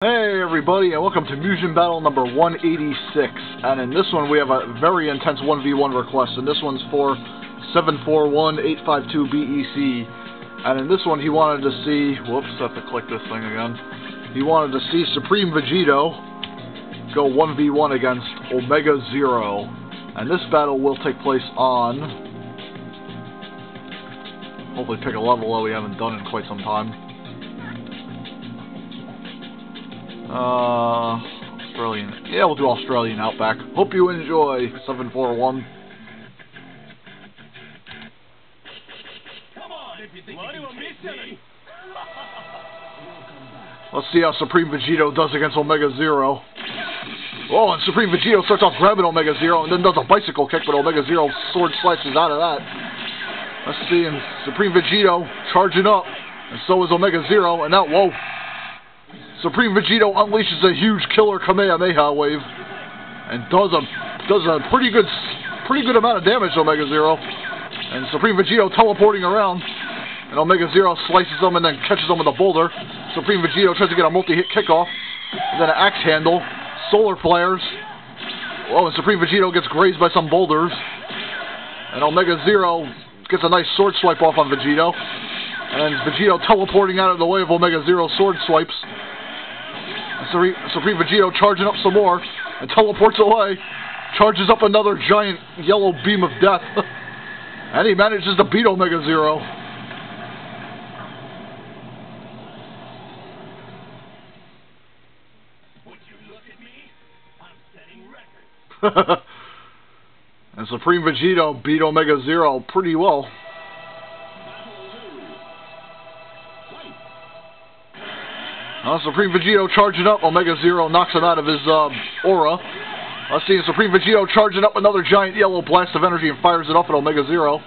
Hey everybody, and welcome to Mugen Battle number 186. And in this one we have a very intense 1v1 request, and this one's for 741852BEC. And in this one he wanted to see, whoops, I have to click this thing again. He wanted to see Supreme Vegito go 1v1 against Omega Zero. And this battle will take place on, hopefully pick a level that we haven't done in quite some time. Australian. Yeah, we'll do Australian Outback. Hope you enjoy 741. Come on, if you think you can chase me. Let's see how Supreme Vegito does against Omega Zero. Oh, and Supreme Vegito starts off grabbing Omega Zero and then does a bicycle kick, but Omega Zero sword slices out of that. Let's see, and Supreme Vegito charging up, and so is Omega Zero, and now, whoa. Supreme Vegito unleashes a huge killer Kamehameha wave and does a pretty good amount of damage to Omega Zero. And Supreme Vegito teleporting around, and Omega Zero slices him and then catches him with a boulder. Supreme Vegito tries to get a multi-hit kickoff, and then an axe handle, solar flares. Oh, and Supreme Vegito gets grazed by some boulders, and Omega Zero gets a nice sword swipe off on Vegito, and Vegito teleporting out of the way of Omega Zero's sword swipes. Supreme Vegito charging up some more and teleports away, charges up another giant yellow beam of death, and he manages to beat Omega Zero. Would you look at me? I'm setting records. And Supreme Vegito beat Omega Zero pretty well. Supreme Vegito charging up, Omega Zero knocks him out of his aura. Let's see, Supreme Vegito charging up another giant yellow blast of energy and fires it off at Omega Zero,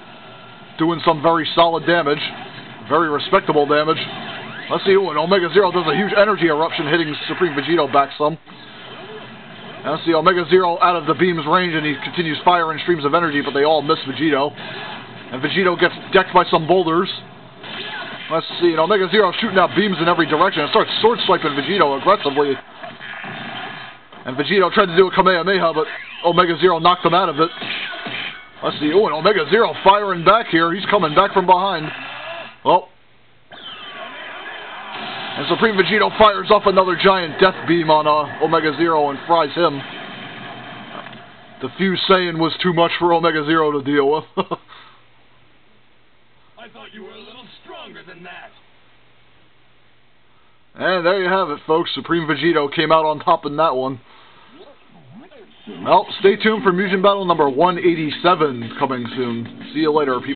doing some very solid damage, very respectable damage. Let's see, and Omega Zero does a huge energy eruption, hitting Supreme Vegito back some. And let's see, Omega Zero out of the beam's range, and he continues firing streams of energy, but they all miss Vegito. And Vegito gets decked by some boulders. Let's see, and Omega Zero shooting out beams in every direction and starts sword swiping Vegito aggressively. And Vegito tried to do a Kamehameha, but Omega Zero knocked him out of it. Let's see, oh, and Omega Zero firing back here. He's coming back from behind. Oh. And Supreme Vegito fires off another giant death beam on Omega Zero and fries him. The Fuse Saiyan was too much for Omega Zero to deal with. I thought you were a little stronger than that. And there you have it, folks. Supreme Vegito came out on top in that one. Well, stay tuned for Mugen Battle number 187 coming soon. See you later, people.